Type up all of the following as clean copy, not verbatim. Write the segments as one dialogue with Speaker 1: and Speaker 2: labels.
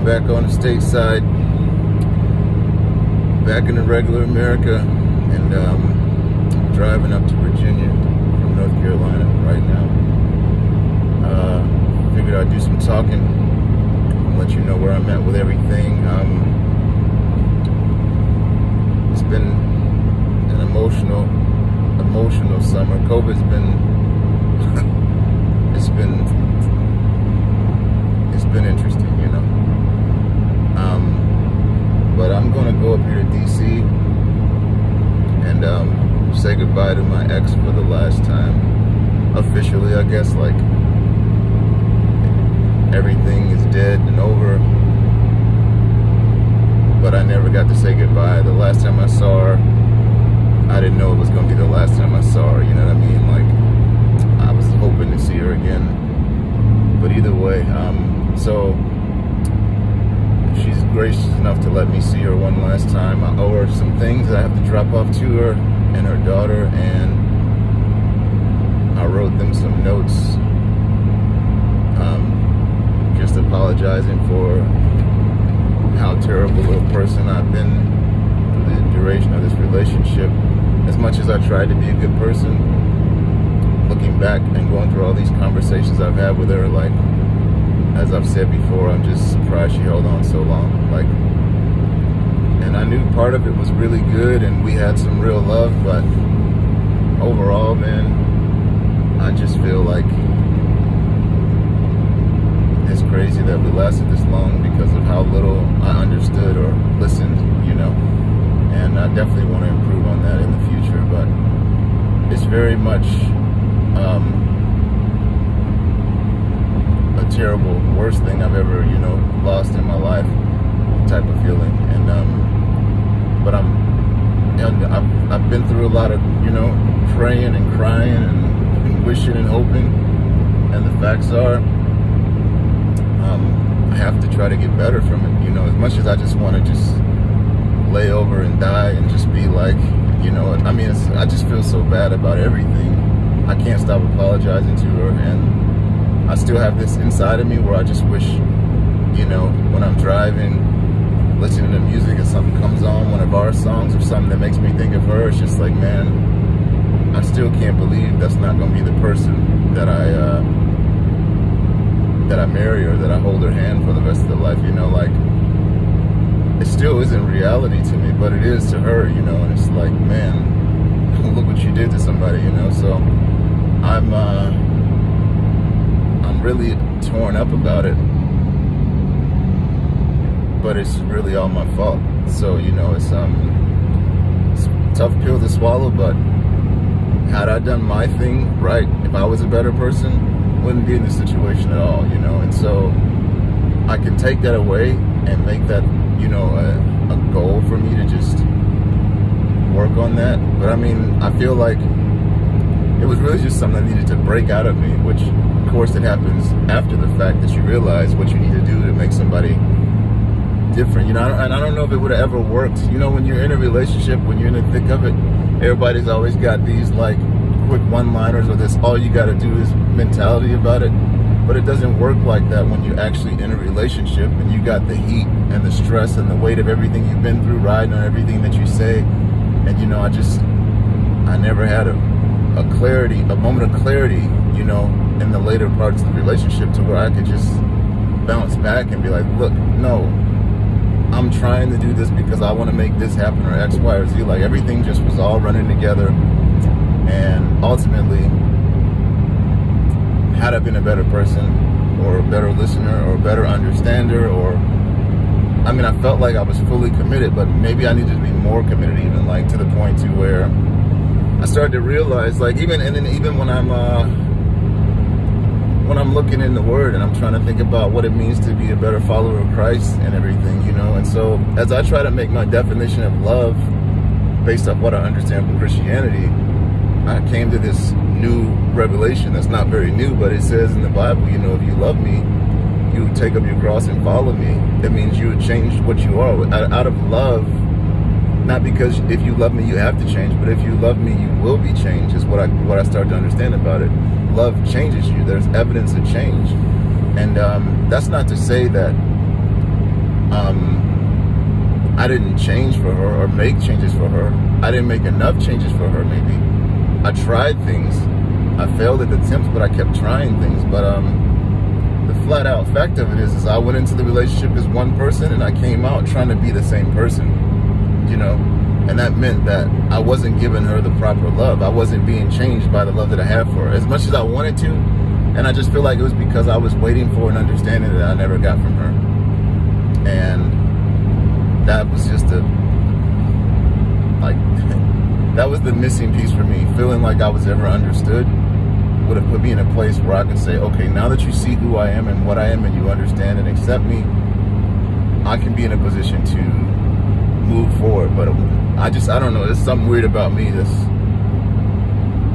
Speaker 1: back on the stateside, back in the regular America, and I'm driving up to Virginia from North Carolina right now. Figured I'd do some talking and let you know where I'm at with everything. It's been an emotional summer. COVID's been it's been interesting, you know. But I'm gonna go up here to DC and say goodbye to my ex for the last time. Officially, I guess, like, everything is dead and over. But I never got to say goodbye. The last time I saw her, I didn't know it was gonna be the last time I saw her, you know what I mean? Like, I was hoping to see her again. But either way, so she's gracious enough to let me see her one last time. I owe her some things that I have to drop off to her and her daughter, and I wrote them some notes, just apologizing for how terrible a person I've been through the duration of this relationship. As much as I tried to be a good person, looking back and going through all these conversations I've had with her, like, as I've said before, I'm just surprised she held on so long. Like, and I knew part of it was really good and we had some real love, but overall, man, I just feel like it's crazy that we lasted this long because of how little I understood or listened, you know. And I definitely want to improve on that in the future, but it's very much a terrible, worst thing I've ever, you know, lost in my life type of feeling. And but I've been through a lot of, you know, praying and crying and wishing and hoping, and the facts are, I have to try to get better from it, you know. As much as I just want to just lay over and die and just be like, you know, I mean, I just feel so bad about everything. I can't stop apologizing to her, and I still have this inside of me where I just wish, you know, when I'm driving, listening to music and something comes on, one of our songs or something that makes me think of her, it's just like, man, I still can't believe that's not going to be the person that I marry, or that I hold her hand for the rest of the life, you know. Like, it still isn't reality to me, but it is to her, you know. And it's like, man, look what you did to somebody, you know. So I'm really torn up about it, but it's really all my fault. So, you know, it's a tough pill to swallow, but had I done my thing right, if I was a better person, wouldn't be in this situation at all, you know. And so I can take that away and make that, you know, a goal for me to just work on that. But I mean, I feel like it was really just something that needed to break out of me, which of course it happens after the fact that you realize what you need to do to make somebody different, you know. And I don't know if it would have ever worked, you know. When you're in a relationship, when you're in the thick of it, everybody's always got these like quick one-liners or this all you got to do is mentality about it. But it doesn't work like that when you're actually in a relationship and you got the heat and the stress and the weight of everything you've been through, riding on everything that you say. And, you know, I never had a moment of clarity, you know, in the later parts of the relationship, to where I could just bounce back and be like, look, no, I'm trying to do this because I want to make this happen, or X, Y, or Z. Like, everything just was all running together. And ultimately, had I been a better person, or a better listener, or a better understander, or, I mean, I felt like I was fully committed, but maybe I needed to be more committed, even, like, to the point to where I started to realize, like, even when I'm looking in the Word and I'm trying to think about what it means to be a better follower of Christ and everything, you know. And so as I try to make my definition of love based off what I understand from Christianity, I came to this new revelation that's not very new, but it says in the Bible, you know, if you love me, you would take up your cross and follow me. That means you would change what you are out of love. Not because if you love me, you have to change, but if you love me, you will be changed, is what I started to understand about it. Love changes you. There's evidence of change. And that's not to say that I didn't change for her or make changes for her. I didn't make enough changes for her, maybe. I tried things. I failed at attempts, but I kept trying things. But the flat out fact of it is I went into the relationship as one person and I came out trying to be the same person, you know? And that meant that I wasn't giving her the proper love. I wasn't being changed by the love that I have for her as much as I wanted to. And I just feel like it was because I was waiting for an understanding that I never got from her. And that was just that was the missing piece for me. Feeling like I was ever understood would have put me in a place where I could say, okay, now that you see who I am and what I am and you understand and accept me, I can be in a position to move forward. But I don't know, there's something weird about me.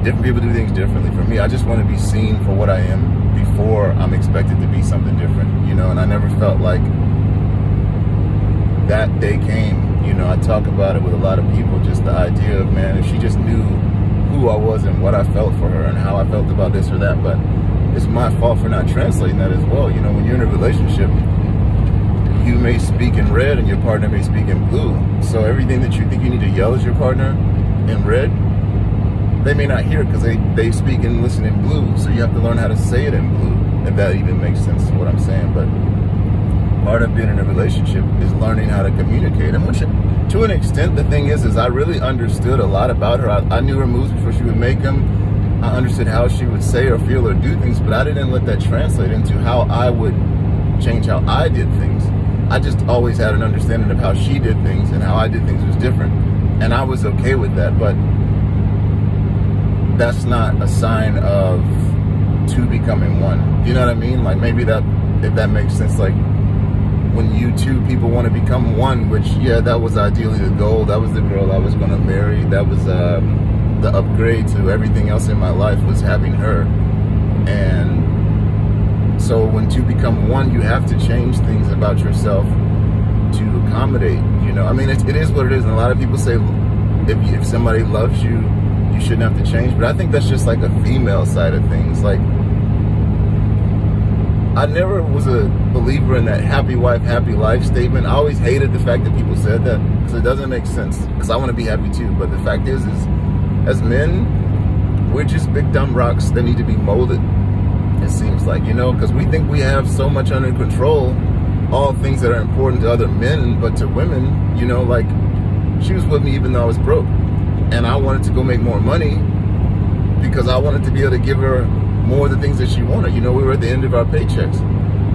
Speaker 1: Different people do things differently. For me, I just want to be seen for what I am before I'm expected to be something different, you know? And I never felt like that day came. You know, I talk about it with a lot of people, just the idea of, man, if she just knew who I was and what I felt for her and how I felt about this or that. But it's my fault for not translating that as well. You know, when you're in a relationship, you may speak in red and your partner may speak in blue. So everything that you think you need to yell at your partner in red, they may not hear because they speak and listen in blue. So you have to learn how to say it in blue, if that even makes sense to what I'm saying. But part of being in a relationship is learning how to communicate. And which, to an extent, the thing is I really understood a lot about her. I knew her moves before she would make them. I understood how she would say or feel or do things, but I didn't let that translate into how I would change how I did things. I just always had an understanding of how she did things, and how I did things was different. And I was okay with that, but that's not a sign of two becoming one. You know what I mean? Like, maybe that, if that makes sense, like, when you two people want to become one, which, yeah, that was ideally the goal. That was the girl I was going to marry. That was the upgrade to everything else in my life, was having her. And so when two become one, you have to change things about yourself to accommodate, you know. I mean, it is what it is. And a lot of people say if somebody loves you, you shouldn't have to change. But I think that's just like a female side of things. Like, I never was a believer in that happy wife, happy life statement. I always hated the fact that people said that, because it doesn't make sense, because I want to be happy too. But the fact is as men, we're just big dumb rocks that need to be molded, it seems like, you know, because we think we have so much under control, all things that are important to other men, but to women, you know, like, she was with me even though I was broke, and I wanted to go make more money because I wanted to be able to give her more of the things that she wanted. You know, we were at the end of our paychecks.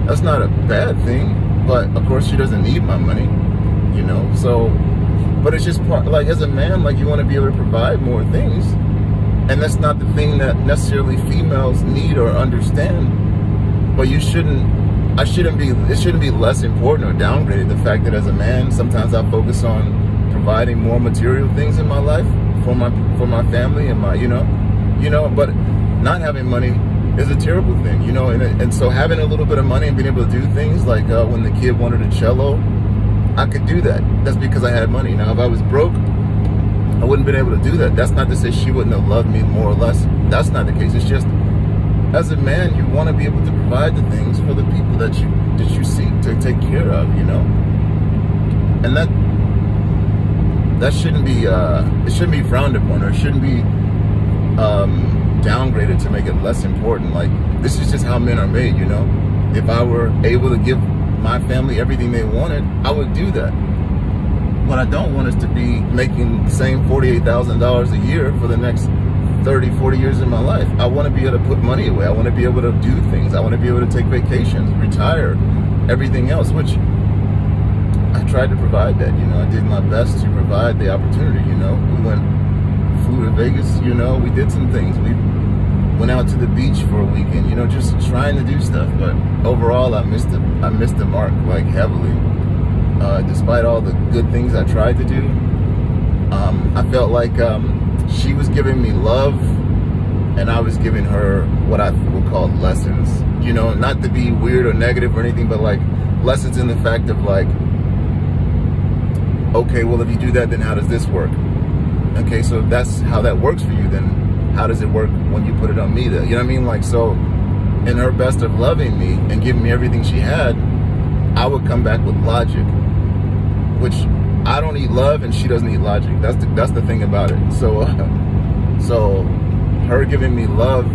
Speaker 1: That's not a bad thing, but of course she doesn't need my money, you know. So, but it's just part, like, as a man, like, you want to be able to provide more things, and that's not the thing that necessarily females need or understand. But it shouldn't be less important or downgraded, the fact that as a man, sometimes I focus on providing more material things in my life for my family and my, you know, but not having money is a terrible thing, you know. And so having a little bit of money and being able to do things like when the kid wanted a cello, I could do that. That's because I had money. Now, if I was broke, I wouldn't have been able to do that. That's not to say she wouldn't have loved me more or less. That's not the case. It's just, as a man, you want to be able to provide the things for the people that you seek to take care of, you know. And that shouldn't be it shouldn't be frowned upon, or it shouldn't be downgraded to make it less important. Like, this is just how men are made, you know. If I were able to give my family everything they wanted, I would do that. What I don't want is to be making the same $48,000 a year for the next 30, 40 years of my life. I want to be able to put money away. I want to be able to do things. I want to be able to take vacations, retire, everything else, which I tried to provide that, you know. I did my best to provide the opportunity, you know. We flew to Vegas, you know. We did some things. We went out to the beach for a weekend, you know, just trying to do stuff. But overall, I missed the mark, like, heavily. Despite all the good things I tried to do, I felt like she was giving me love, and I was giving her what I would call lessons. You know, not to be weird or negative or anything, but like lessons in the fact of like, okay, well, if you do that, then how does this work? Okay, so if that's how that works for you, then how does it work when you put it on me then? You know what I mean? Like, so in her best of loving me and giving me everything she had, I would come back with logic, which I don't eat love and she doesn't eat logic. That's the thing about it. So so her giving me love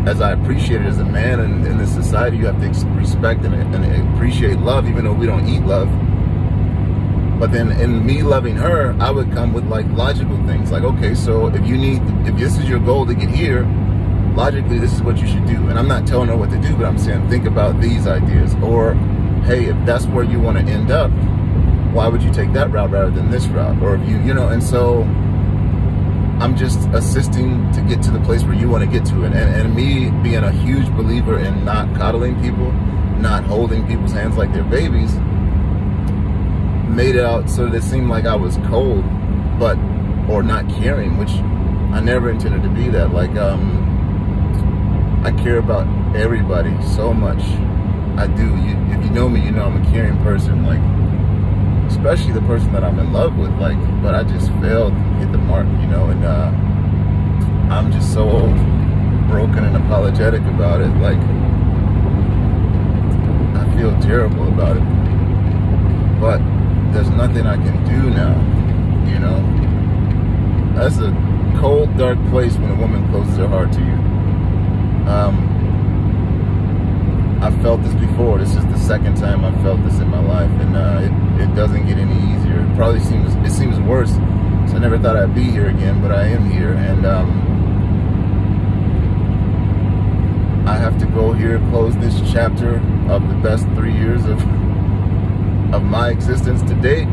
Speaker 1: as I appreciate it as a man, and in this society you have to respect and appreciate love even though we don't eat love. But then in me loving her, I would come with like logical things, like, okay, so if this is your goal to get here, logically this is what you should do. And I'm not telling her what to do, but I'm saying think about these ideas. Or hey, if that's where you want to end up, why would you take that route rather than this route? Or if you know, and so I'm just assisting to get to the place where you want to get to. And me being a huge believer in not coddling people, not holding people's hands like they're babies, made it out so that it seemed like I was cold, or not caring, which I never intended to be that. Like, I care about everybody so much. I do. If you know me, you know I'm a caring person, like, especially the person that I'm in love with, like, but I just failed to hit the mark, you know, and I'm just so broken and apologetic about it. Like, I feel terrible about it, but there's nothing I can do now, you know. That's a cold, dark place when a woman closes her heart to you. I felt this before. This is the second time I felt this in my life, and it doesn't get any easier. It seems worse. So I never thought I'd be here again, but I am here, and I have to go here, close this chapter of the best 3 years of my existence to date,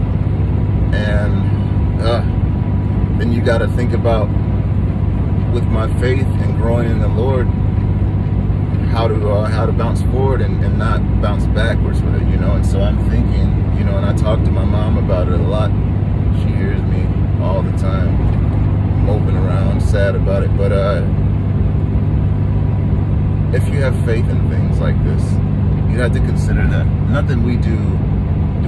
Speaker 1: and then you got to think about, with my faith and growing in the Lord, how to bounce forward and not bounce backwards with it, you know. And so I'm thinking, you know, and I talk to my mom about it a lot. She hears me all the time moping around, sad about it. But if you have faith in things like this, you have to consider that nothing we do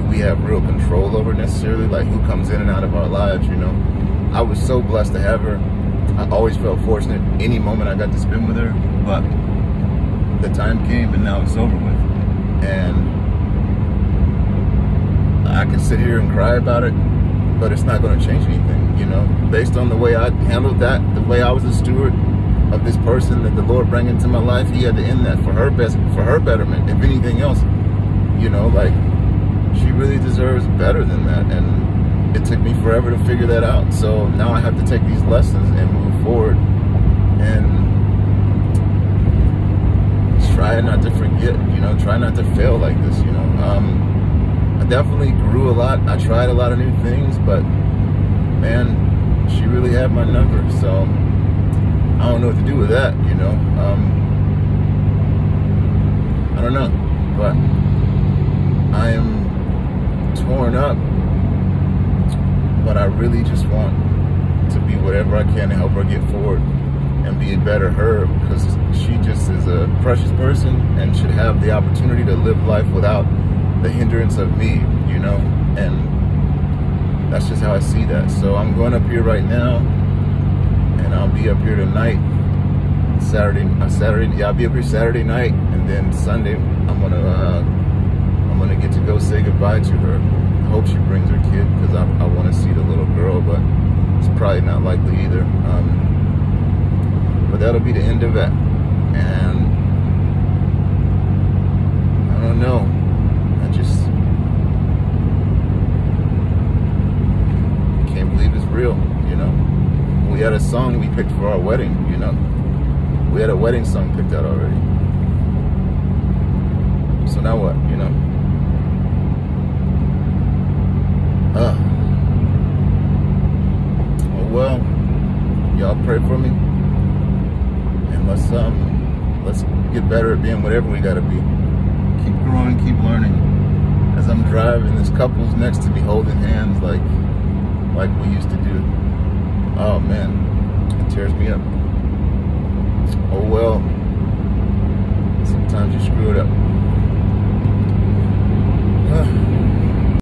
Speaker 1: we have real control over necessarily, like who comes in and out of our lives, you know. I was so blessed to have her. I always felt fortunate any moment I got to spend with her, but the time came and now it's over with. And I can sit here and cry about it, but it's not going to change anything, you know. Based on the way I handled that, the way I was a steward of this person that the Lord brought into my life, He had to end that for her betterment, if anything else, you know. Like, she really deserves better than that, and it took me forever to figure that out. So now I have to take these lessons and move forward and try not to forget, you know, try not to fail like this, you know. I definitely grew a lot. I tried a lot of new things, but man, she really had my number. So I don't know what to do with that, you know. I don't know, but I am torn up, but I really just want to be whatever I can to help her get forward and be a better her, because she just is a precious person and should have the opportunity to live life without the hindrance of me, you know. And that's just how I see that. So I'm going up here right now, and I'll be up here tonight, I'll be up here Saturday night, and then Sunday I'm gonna get to go say goodbye to her. I hope she brings her kid, because I want to see the little girl, but it's probably not likely either. But that'll be the end of that. And I don't know. I just can't believe it's real, you know. We had a song we picked for our wedding, you know. We had a wedding song picked out already. So now what, you know? Oh well, y'all pray for me, and let's get better at being whatever we gotta be. Keep growing, keep learning. As I'm driving, there's couples next to me holding hands like we used to do. Oh man, it tears me up. Oh well, sometimes you screw it up.